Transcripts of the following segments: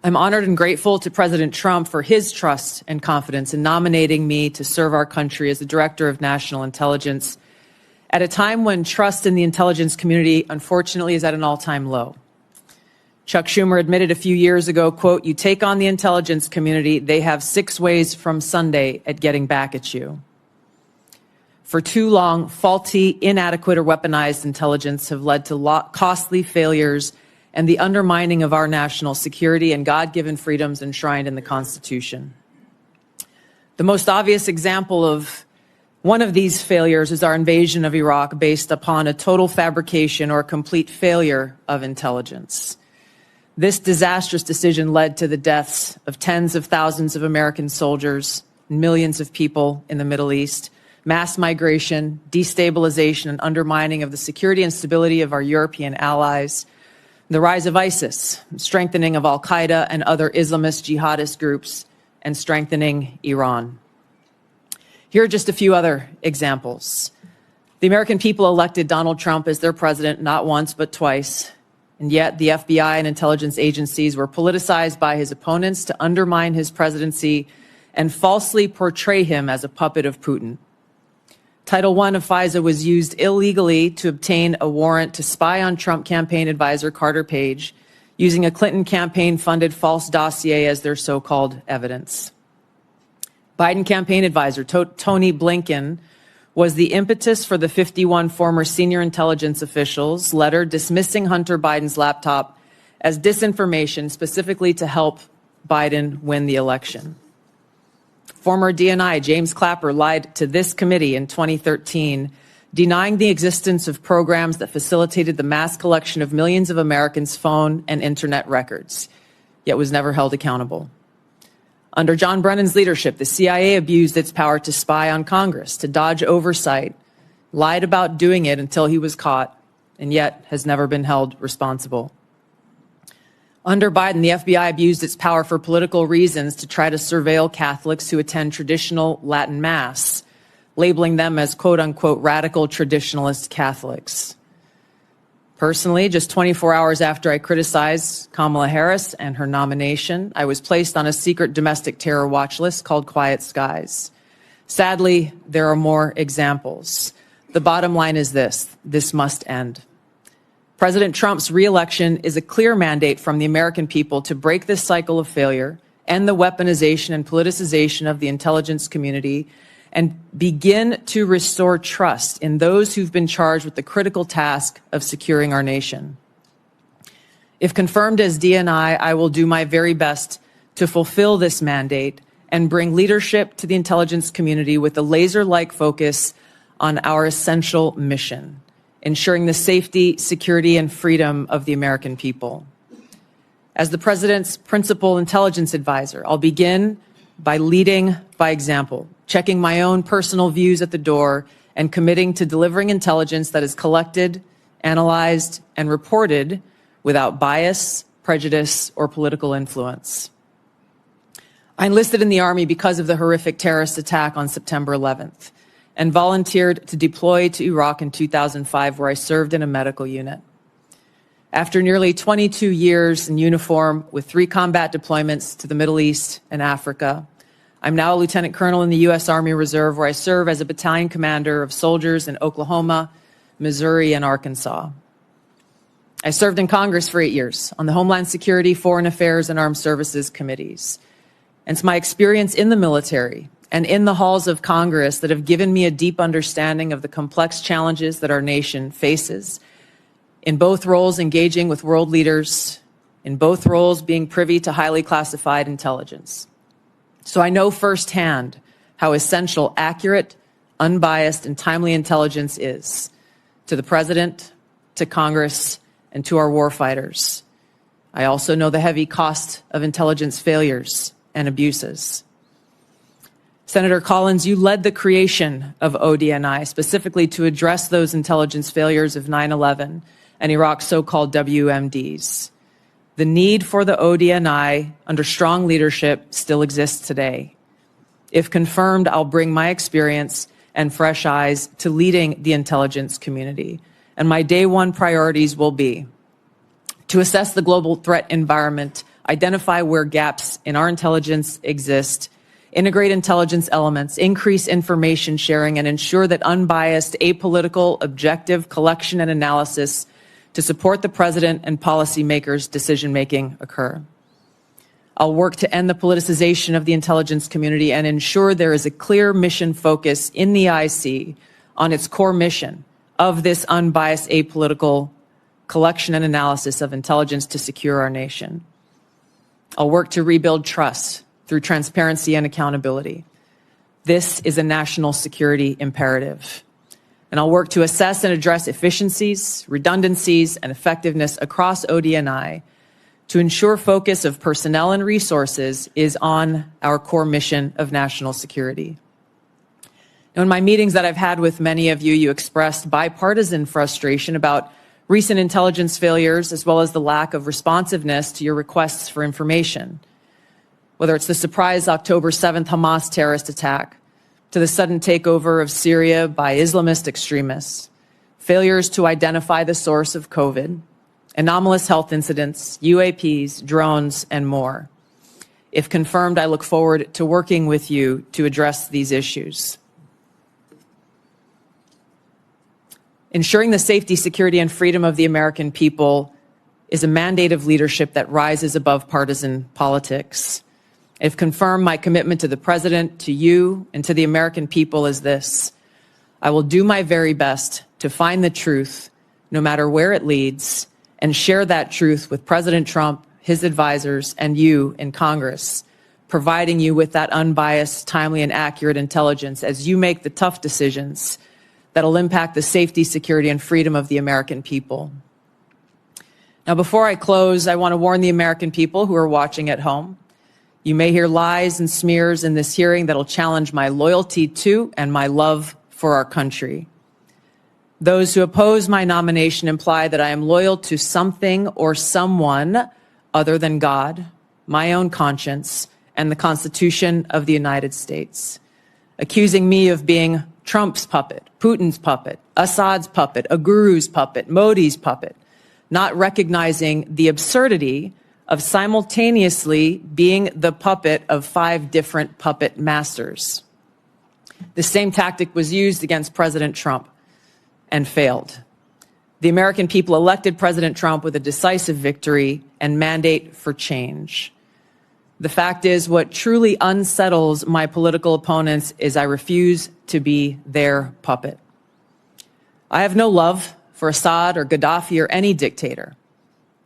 I'm honored and grateful to President Trump for his trust and confidence in nominating me to serve our country as the Director of National Intelligence at a time when trust in the intelligence community, unfortunately, is at an all-time low. Chuck Schumer admitted a few years ago, quote, "You take on the intelligence community, they have 6 ways from Sunday at getting back at you." For too long, faulty, inadequate, or weaponized intelligence have led to costly failures and the undermining of our national security and God-given freedoms enshrined in the Constitution. The most obvious example of one of these failures is our invasion of Iraq based upon a total fabrication or complete failure of intelligence. This disastrous decision led to the deaths of tens of thousands of American soldiers, millions of people in the Middle East, mass migration, destabilization, and undermining of the security and stability of our European allies, the rise of ISIS, strengthening of al-Qaeda and other Islamist jihadist groups, and strengthening Iran. Here are just a few other examples. The American people elected Donald Trump as their president not once but twice, and yet the FBI and intelligence agencies were politicized by his opponents to undermine his presidency and falsely portray him as a puppet of Putin. Title I of FISA was used illegally to obtain a warrant to spy on Trump campaign advisor Carter Page, using a Clinton campaign-funded false dossier as their so-called evidence. Biden campaign advisor Tony Blinken was the impetus for the 51 former senior intelligence officials' letter dismissing Hunter Biden's laptop as disinformation specifically to help Biden win the election. Former DNI James Clapper lied to this committee in 2013, denying the existence of programs that facilitated the mass collection of millions of Americans' phone and internet records, yet was never held accountable. Under John Brennan's leadership, the CIA abused its power to spy on Congress, to dodge oversight, lied about doing it until he was caught, and yet has never been held responsible. Under Biden, the FBI abused its power for political reasons to try to surveil Catholics who attend traditional Latin Mass, labeling them as quote-unquote radical traditionalist Catholics. Personally, just 24 hours after I criticized Kamala Harris and her nomination, I was placed on a secret domestic terror watch list called Quiet Skies. Sadly, there are more examples. The bottom line is this must end. President Trump's re-election is a clear mandate from the American people to break this cycle of failure, end the weaponization and politicization of the intelligence community, and begin to restore trust in those who've been charged with the critical task of securing our nation. If confirmed as DNI, I will do my very best to fulfill this mandate and bring leadership to the intelligence community with a laser-like focus on our essential mission: ensuring the safety, security, and freedom of the American people. As the President's principal intelligence advisor, I'll begin by leading by example, checking my own personal views at the door, and committing to delivering intelligence that is collected, analyzed, and reported without bias, prejudice, or political influence. I enlisted in the Army because of the horrific terrorist attack on September 11th. And volunteered to deploy to Iraq in 2005, where I served in a medical unit. After nearly 22 years in uniform with 3 combat deployments to the Middle East and Africa, I'm now a lieutenant colonel in the U.S. Army Reserve, where I serve as a battalion commander of soldiers in Oklahoma, Missouri, and Arkansas. I served in Congress for 8 years on the Homeland Security, Foreign Affairs, and Armed Services committees. And it's my experience in the military and in the halls of Congress that have given me a deep understanding of the complex challenges that our nation faces, in both roles engaging with world leaders, in both roles being privy to highly classified intelligence. So I know firsthand how essential accurate, unbiased, and timely intelligence is to the President, to Congress, and to our warfighters. I also know the heavy cost of intelligence failures and abuses. Senator Collins, you led the creation of ODNI specifically to address those intelligence failures of 9/11 and Iraq's so-called WMDs. The need for the ODNI under strong leadership still exists today. If confirmed, I'll bring my experience and fresh eyes to leading the intelligence community. And my day one priorities will be to assess the global threat environment identify where gaps in our intelligence exist, integrate intelligence elements, increase information sharing, and ensure that unbiased, apolitical, objective collection and analysis to support the president and policymakers' decision-making occur. I'll work to end the politicization of the intelligence community and ensure there is a clear mission focus in the IC on its core mission of this unbiased, apolitical collection and analysis of intelligence to secure our nation. I'll work to rebuild trust through transparency and accountability. This is a national security imperative. And I'll work to assess and address efficiencies, redundancies, and effectiveness across OD&I to ensure focus of personnel and resources is on our core mission of national security. Now, in my meetings that I've had with many of you, you expressed bipartisan frustration about recent intelligence failures as well as the lack of responsiveness to your requests for information. Whether it's the surprise October 7th Hamas terrorist attack, to the sudden takeover of Syria by Islamist extremists, failures to identify the source of COVID, anomalous health incidents, UAPs, drones, and more. If confirmed, I look forward to working with you to address these issues. Ensuring the safety, security, and freedom of the American people is a mandate of leadership that rises above partisan politics. If confirmed, my commitment to the President, to you, and to the American people is this: I will do my very best to find the truth, no matter where it leads, and share that truth with President Trump, his advisors, and you in Congress, providing you with that unbiased, timely, and accurate intelligence as you make the tough decisions that'll impact the safety, security, and freedom of the American people. Now, before I close, I want to warn the American people who are watching at home. You may hear lies and smears in this hearing that'll challenge my loyalty to and my love for our country. Those who oppose my nomination imply that I am loyal to something or someone other than God, my own conscience, and the Constitution of the United States, accusing me of being Trump's puppet, Putin's puppet, Assad's puppet, a guru's puppet, Modi's puppet, not recognizing the absurdity of simultaneously being the puppet of 5 different puppet masters. The same tactic was used against President Trump and failed. The American people elected President Trump with a decisive victory and mandate for change. The fact is, what truly unsettles my political opponents is I refuse to be their puppet. I have no love for Assad or Gaddafi or any dictator.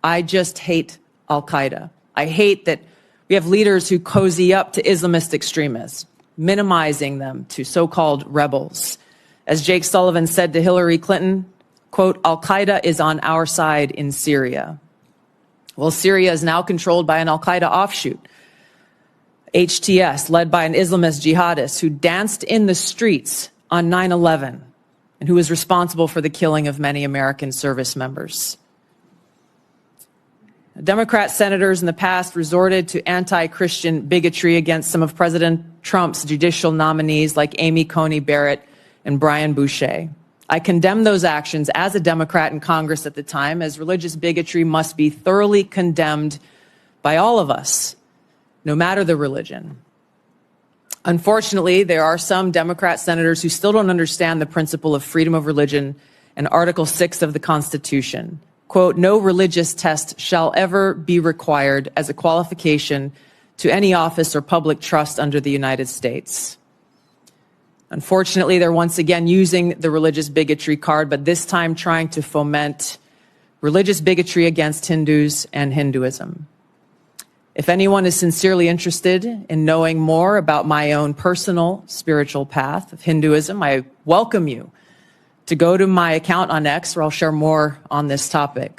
I just hate Al-Qaeda. I hate that we have leaders who cozy up to Islamist extremists, minimizing them to so-called rebels. As Jake Sullivan said to Hillary Clinton, quote, Al-Qaeda is on our side in Syria. Well, Syria is now controlled by an Al-Qaeda offshoot, HTS, led by an Islamist jihadist who danced in the streets on 9/11 and who was responsible for the killing of many American service members. Democrat senators in the past resorted to anti-Christian bigotry against some of President Trump's judicial nominees like Amy Coney Barrett and Brian Boucher. I condemn those actions as a Democrat in Congress at the time, as religious bigotry must be thoroughly condemned by all of us, no matter the religion. Unfortunately, there are some Democrat senators who still don't understand the principle of freedom of religion and Article 6 of the Constitution. Quote, no religious test shall ever be required as a qualification to any office or public trust under the United States. Unfortunately, they're once again using the religious bigotry card, but this time trying to foment religious bigotry against Hindus and Hinduism. If anyone is sincerely interested in knowing more about my own personal spiritual path of Hinduism, I welcome you to go to my account on X, where I'll share more on this topic.